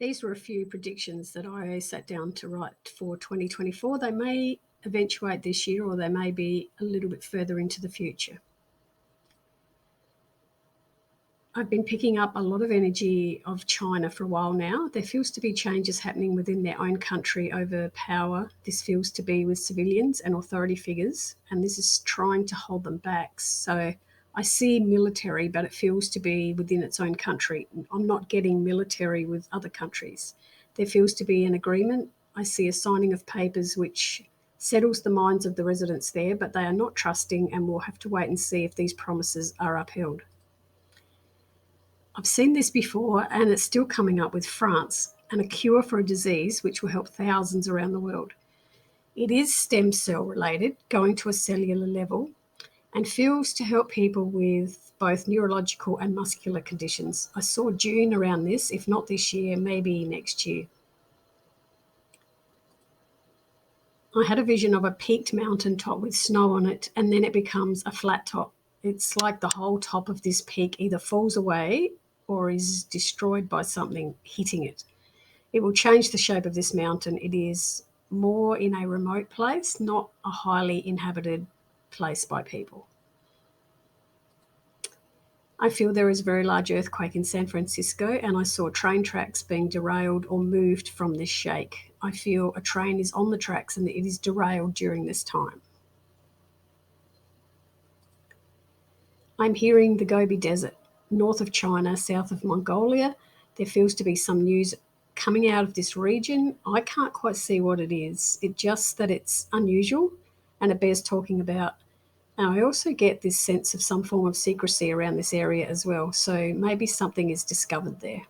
These were a few predictions that I sat down to write for 2024. They may eventuate this year, or they may be a little bit further into the future. I've been picking up a lot of energy of China for a while now. There feels to be changes happening within their own country over power. This feels to be with civilians and authority figures, and this is trying to hold them back. So I see military, but it feels to be within its own country. I'm not getting military with other countries. There feels to be an agreement. I see a signing of papers which settles the minds of the residents there, but they are not trusting, and we'll have to wait and see if these promises are upheld. I've seen this before, and it's still coming up with France and a cure for a disease which will help thousands around the world. It is stem cell related, going to a cellular level, and feels to help people with both neurological and muscular conditions. I saw June around this, if not this year, maybe next year. I had a vision of a peaked mountaintop with snow on it, and then it becomes a flat top. It's like the whole top of this peak either falls away or is destroyed by something hitting it. It will change the shape of this mountain. It is more in a remote place, not a highly inhabited place by people. I feel there is a very large earthquake in San Francisco, and I saw train tracks being derailed or moved from this shake. I feel a train is on the tracks and it is derailed during this time. I'm hearing the Gobi Desert, north of China, south of Mongolia. There feels to be some news coming out of this region. I can't quite see what it is. It's just that it's unusual and it bears talking about. And I also get this sense of some form of secrecy around this area as well. So maybe something is discovered there.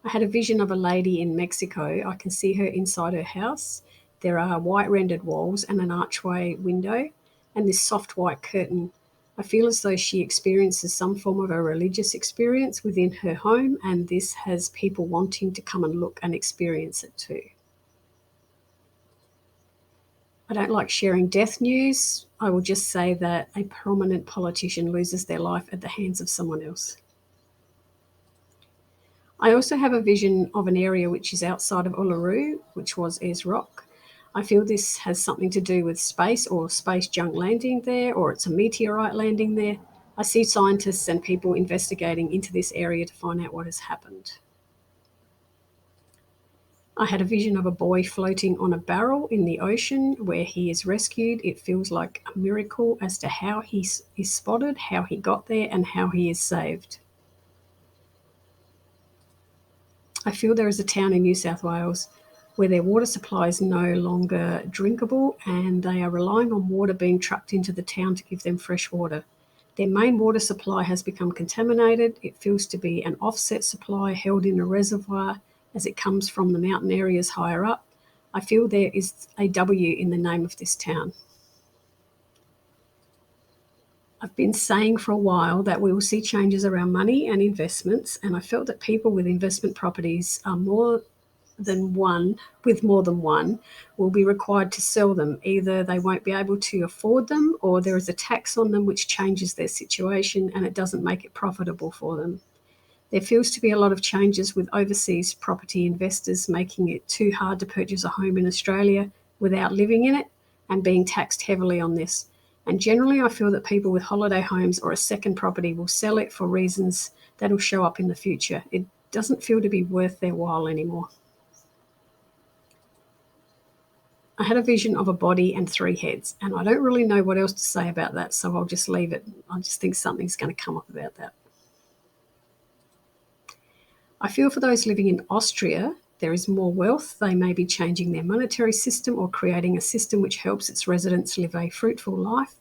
I had a vision of a lady in Mexico. I can see her inside her house. There are white rendered walls and an archway window and this soft white curtain. I feel as though she experiences some form of a religious experience within her home, and this has people wanting to come and look and experience it too. I don't like sharing death news. I will just say that a prominent politician loses their life at the hands of someone else. I also have a vision of an area which is outside of Uluru, which was Ayers Rock. I feel this has something to do with space or space junk landing there, or it's a meteorite landing there. I see scientists and people investigating into this area to find out what has happened. I had a vision of a boy floating on a barrel in the ocean where he is rescued. It feels like a miracle as to how he is spotted, how he got there, and how he is saved. I feel there is a town in New South Wales where their water supply is no longer drinkable, and they are relying on water being trucked into the town to give them fresh water. Their main water supply has become contaminated. It feels to be an offset supply held in a reservoir as it comes from the mountain areas higher up. I feel there is a W in the name of this town. I've been saying for a while that we will see changes around money and investments, and I felt that people with investment properties are more than one, with more than one, will be required to sell them. Either they won't be able to afford them, or there is a tax on them which changes their situation and it doesn't make it profitable for them. There feels to be a lot of changes with overseas property investors making it too hard to purchase a home in Australia without living in it and being taxed heavily on this. And generally, I feel that people with holiday homes or a second property will sell it for reasons that will show up in the future. It doesn't feel to be worth their while anymore. I had a vision of a body and 3 heads, and I don't really know what else to say about that, so I'll just leave it. I just think something's going to come up about that. I feel for those living in Austria, there is more wealth. They may be changing their monetary system or creating a system which helps its residents live a fruitful life.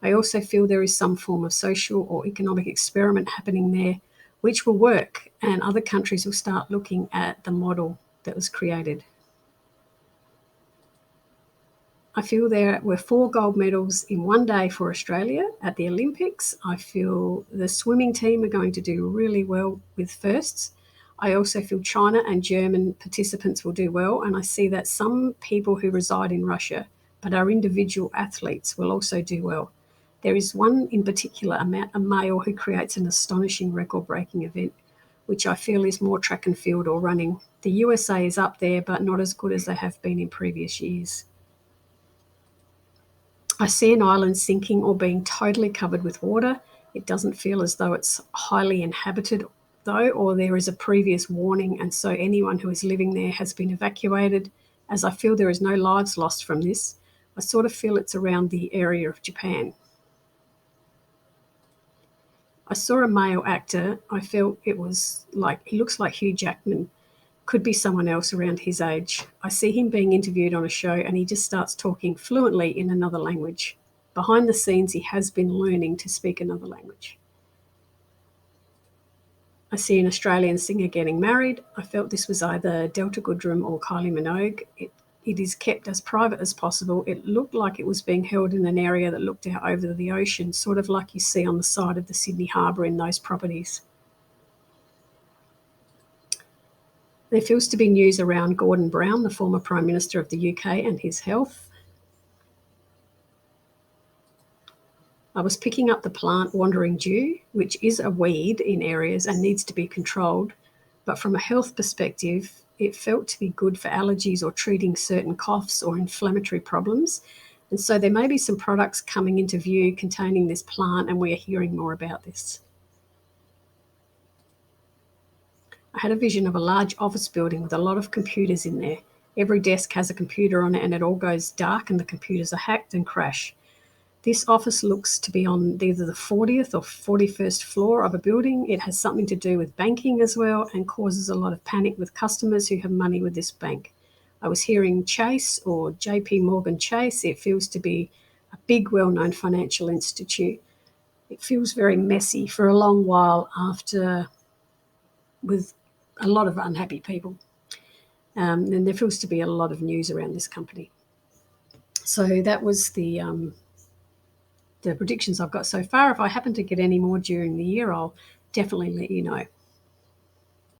I also feel there is some form of social or economic experiment happening there which will work, and other countries will start looking at the model that was created. I feel there were 4 gold medals in one day for Australia at the Olympics. I feel the swimming team are going to do really well with firsts. I also feel China and German participants will do well, and I see that some people who reside in Russia but are individual athletes will also do well. There is one in particular, a male who creates an astonishing record-breaking event which I feel is more track and field or running. The USA is up there, but not as good as they have been in previous years. I see an island sinking or being totally covered with water. It doesn't feel as though it's highly inhabited, though, or there is a previous warning, and so anyone who is living there has been evacuated. As I feel there is no lives lost from this, I sort of feel it's around the area of Japan. I saw a male actor. I felt it was like, he looks like Hugh Jackman. Could be someone else around his age. I see him being interviewed on a show and he just starts talking fluently in another language. Behind the scenes, he has been learning to speak another language. I see an Australian singer getting married. I felt this was either Delta Goodrem or Kylie Minogue. It is kept as private as possible. It looked like it was being held in an area that looked out over the ocean, sort of like you see on the side of the Sydney Harbour in those properties. There feels to be news around Gordon Brown, the former Prime Minister of the UK, and his health. I was picking up the plant wandering dew, which is a weed in areas and needs to be controlled, but from a health perspective, it felt to be good for allergies or treating certain coughs or inflammatory problems. And so there may be some products coming into view containing this plant, and we are hearing more about this. I had a vision of a large office building with a lot of computers in there. Every desk has a computer on it and it all goes dark and the computers are hacked and crash. This office looks to be on either the 40th or 41st floor of a building. It has something to do with banking as well and causes a lot of panic with customers who have money with this bank. I was hearing Chase or JP Morgan Chase. It feels to be a big, well-known financial institute. It feels very messy for a long while after, with a lot of unhappy people. And there feels to be a lot of news around this company. So that was the predictions I've got so far. If I happen to get any more during the year, I'll definitely let you know.